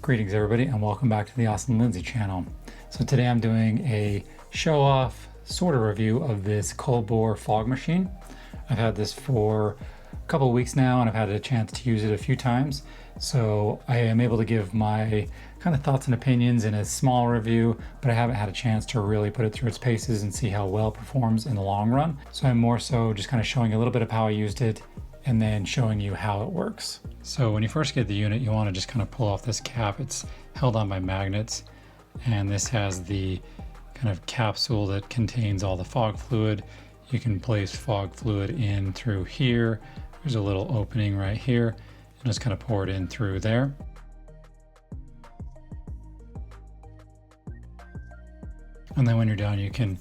Greetings everybody and welcome back to the Awesome Lindsay channel. So today I'm doing a show off sort of review of this Colbor Fog Machine. I've had this for a couple of weeks now and I've had a chance to use it a few times. So I am able to give my kind of thoughts and opinions in a small review, but I haven't had a chance to really put it through its paces and see how well it performs in the long run. So I'm more so just kind of showing a little bit of how I used it and then showing you how it works. So when you first get the unit, you want to just kind of pull off this cap. It's held on by magnets, and this has the kind of capsule that contains all the fog fluid. You can place fog fluid in through here. There's a little opening right here, and just kind of pour it in through there. And then when you're done, you can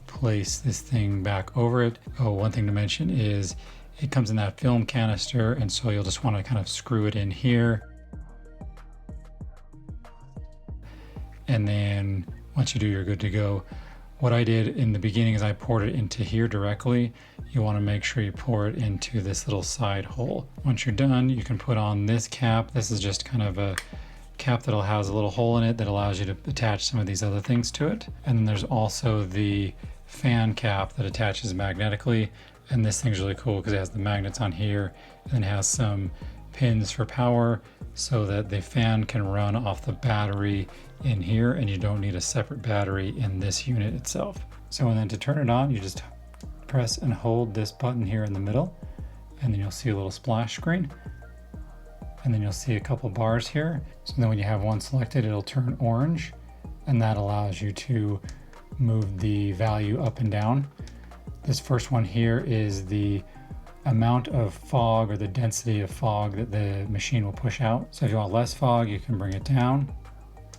place this thing back over it. Oh, one thing to mention is it comes in that film canister, and so you'll just want to kind of screw it in here. And then once you do, you're good to go. What I did in the beginning is I poured it into here directly. You want to make sure you pour it into this little side hole. Once you're done, you can put on this cap. This is just kind of a cap that'll has a little hole in it that allows you to attach some of these other things to it. And then there's also the fan cap that attaches magnetically. And this thing's really cool because it has the magnets on here and it has some pins for power so that the fan can run off the battery in here and you don't need a separate battery in this unit itself. So and then to turn it on, you just press and hold this button here in the middle, and then you'll see a little splash screen. And then you'll see a couple bars here. So then when you have one selected, it'll turn orange, and that allows you to move the value up and down. This first one here is the amount of fog or the density of fog that the machine will push out. So if you want less fog, you can bring it down.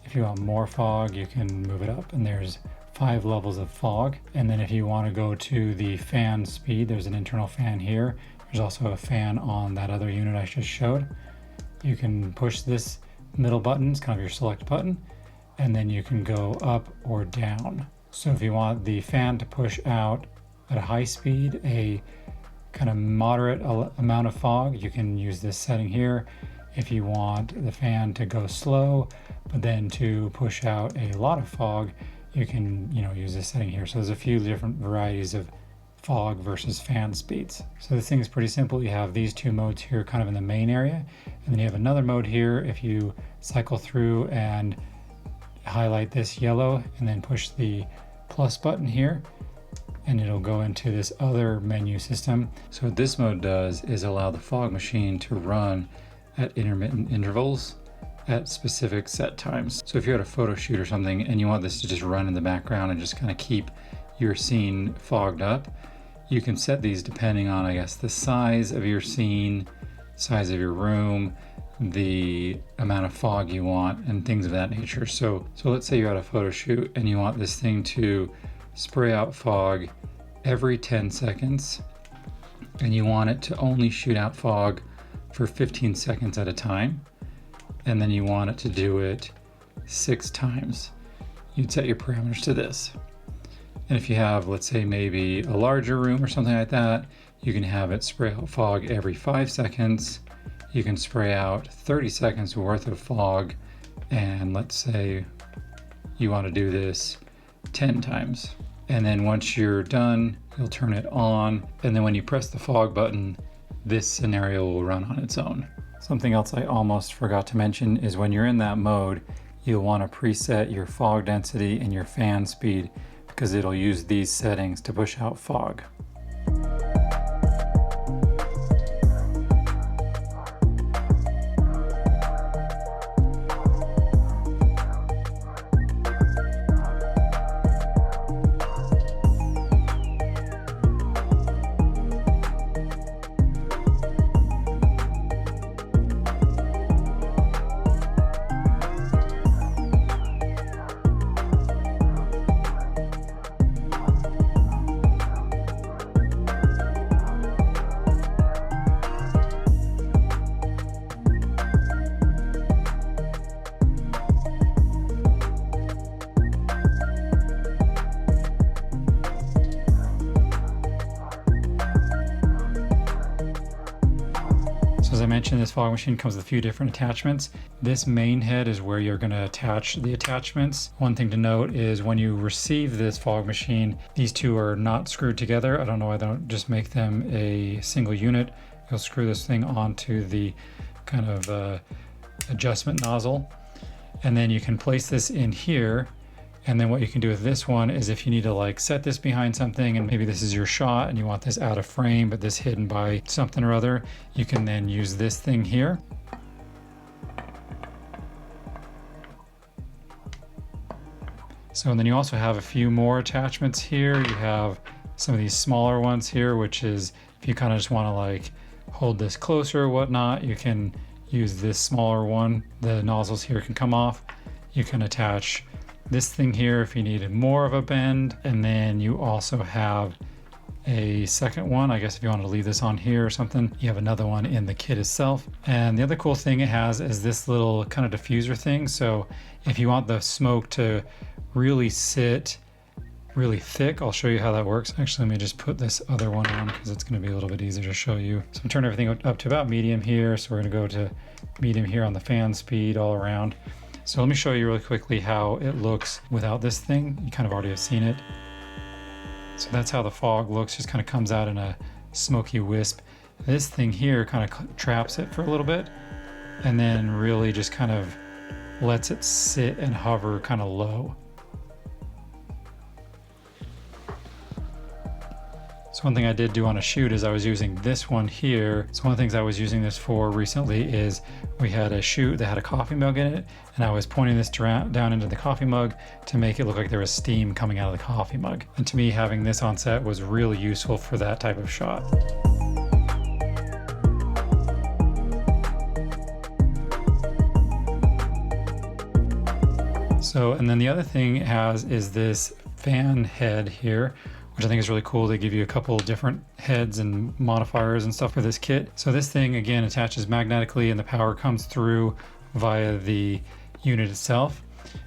If you want more fog, you can move it up. And there's 5 levels of fog. And then if you want to go to the fan speed, there's an internal fan here. There's also a fan on that other unit I just showed. You can push this middle button, it's kind of your select button, and then you can go up or down. So if you want the fan to push out at a high speed, a kind of moderate amount of fog, you can use this setting here. If you want the fan to go slow, but then to push out a lot of fog, you can, use this setting here. So there's a few different varieties of fog versus fan speeds. So this thing is pretty simple. You have these 2 modes here kind of in the main area, and then you have another mode here. If you cycle through and highlight this yellow and then push the plus button here, and it'll go into this other menu system. So what this mode does is allow the fog machine to run at intermittent intervals at specific set times. So if you're at a photo shoot or something and you want this to just run in the background and just kind of keep your scene fogged up, you can set these depending on, I guess, the size of your scene, size of your room, the amount of fog you want, and things of that nature. So let's say you're at a photo shoot and you want this thing to spray out fog every 10 seconds, and you want it to only shoot out fog for 15 seconds at a time, and then you want it to do it 6 times. You'd set your parameters to this. And if you have, let's say, maybe a larger room or something like that, you can have it spray out fog every 5 seconds. You can spray out 30 seconds worth of fog, and let's say you want to do this 10 times. And then once you're done, you'll turn it on, and then when you press the fog button, this scenario will run on its own. Something else I almost forgot to mention is when you're in that mode, you'll want to preset your fog density and your fan speed, because it'll use these settings to push out fog. mentioned, this fog machine comes with a few different attachments. This main head is where you're going to attach the attachments. One thing to note is when you receive this fog machine, these two are not screwed together. I don't know why they don't just make them a single unit. You'll screw this thing onto the kind of adjustment nozzle, and then you can place this in here. And then what you can do with this one is if you need to like set this behind something, and maybe this is your shot and you want this out of frame but this hidden by something or other, you can then use this thing here. So and then you also have a few more attachments here. You have some of these smaller ones here, which is if you kind of just want to like hold this closer or whatnot, you can use this smaller one. The nozzles here can come off. You can attach this thing here if you needed more of a bend, and then you also have a second one. I guess if you wanted to leave this on here or something, you have another one in the kit itself. And the other cool thing it has is this little kind of diffuser thing. So if you want the smoke to really sit really thick, I'll show you how that works. Actually, let me just put this other one on because it's going to be a little bit easier to show you. So I'm turning everything up to about medium here. So we're going to go to medium here on the fan speed all around. So let me show you really quickly how it looks without this thing. You kind of already have seen it. So that's how the fog looks, just kind of comes out in a smoky wisp. This thing here kind of traps it for a little bit and then really just kind of lets it sit and hover kind of low. So one thing I did do on a shoot is I was using this one here. So one of the things I was using this for recently is we had a shoot that had a coffee mug in it, and I was pointing this down into the coffee mug to make it look like there was steam coming out of the coffee mug. And to me, having this on set was really useful for that type of shot. So, and then the other thing it has is this fan head here, which I think is really cool. They give you a couple different heads and modifiers and stuff for this kit. So this thing again attaches magnetically and the power comes through via the unit itself.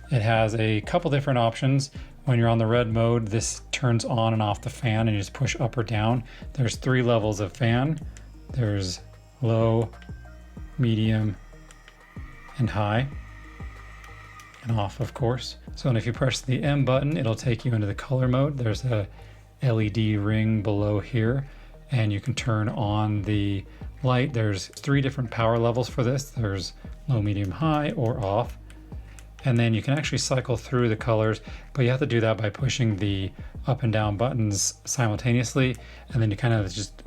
It has a couple different options. When you're on the red mode, this turns on and off the fan and you just push up or down. There's 3 levels of fan. There's low, medium, and high, and off of course. So and if you press the M button, it'll take you into the color mode. There's a LED ring below here and you can turn on the light. There's 3 different power levels for this. There's low, medium, high, or off. And then you can actually cycle through the colors, but you have to do that by pushing the up and down buttons simultaneously, and then you kind of just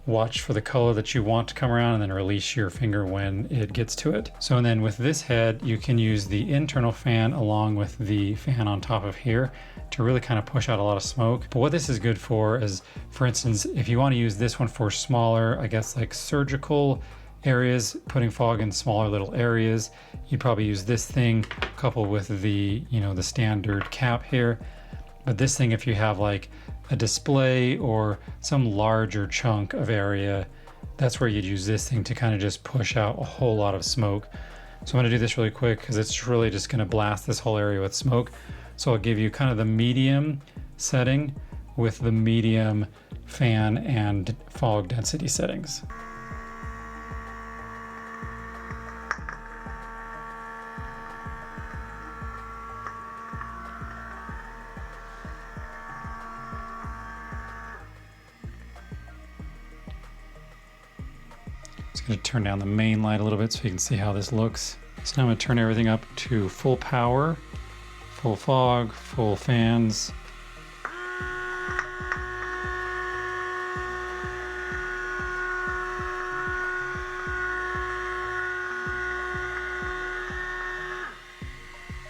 watch for the color that you want to come around and then release your finger when it gets to it. So and then with this head, you can use the internal fan along with the fan on top of here to really kind of push out a lot of smoke. But what this is good for is, for instance, if you want to use this one for smaller, I guess like surgical areas, putting fog in smaller little areas, you'd probably use this thing coupled with the, you know, the standard cap here. But this thing, if you have like a display or some larger chunk of area, that's where you'd use this thing to kind of just push out a whole lot of smoke. So I'm going to do this really quick because it's really just going to blast this whole area with smoke. So I'll give you kind of the medium setting with the medium fan and fog density settings. Just going to turn down the main light a little bit so you can see how this looks. So now I'm going to turn everything up to full power, full fog, full fans.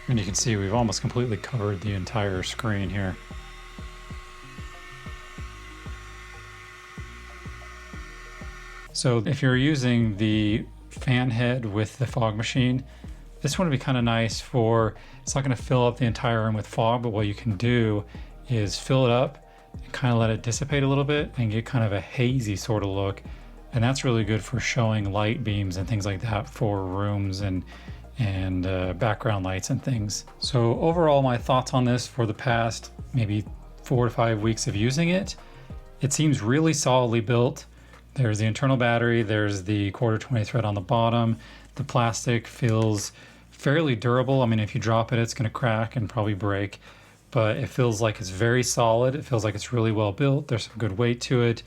And you can see we've almost completely covered the entire screen here. So if you're using the fan head with the fog machine, this one would be kind of nice for, it's not going to fill up the entire room with fog, but what you can do is fill it up and kind of let it dissipate a little bit and get kind of a hazy sort of look. And that's really good for showing light beams and things like that for rooms and background lights and things. So overall, my thoughts on this for the past maybe 4 to 5 weeks of using it, it seems really solidly built, There's the internal battery, there's the 1/4 20 thread on the bottom. The plastic feels fairly durable. I mean, if you drop it, it's going to crack and probably break, but it feels like it's very solid. It feels like it's really well built. There's some good weight to it.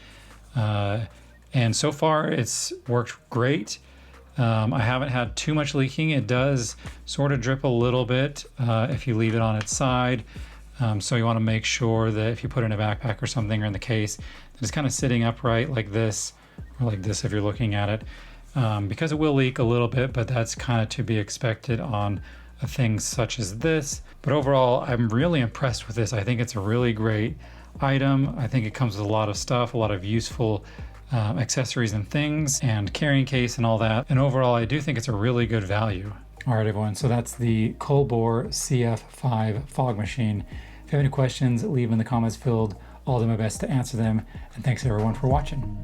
And so far it's worked great. I haven't had too much leaking. It does sort of drip a little bit if you leave it on its side. So you want to make sure that if you put it in a backpack or something or in the case, that it's kind of sitting upright like this, or like this if you're looking at it, because it will leak a little bit, but that's kind of to be expected on a thing such as this. But overall, I'm really impressed with this. I think it's a really great item. I think it comes with a lot of stuff, a lot of useful accessories and things, and carrying case and all that. And overall, I do think it's a really good value. All right, everyone. So that's the Colbor CF5 fog machine. If you have any questions, leave them in the comments field. I'll do my best to answer them. And thanks everyone for watching.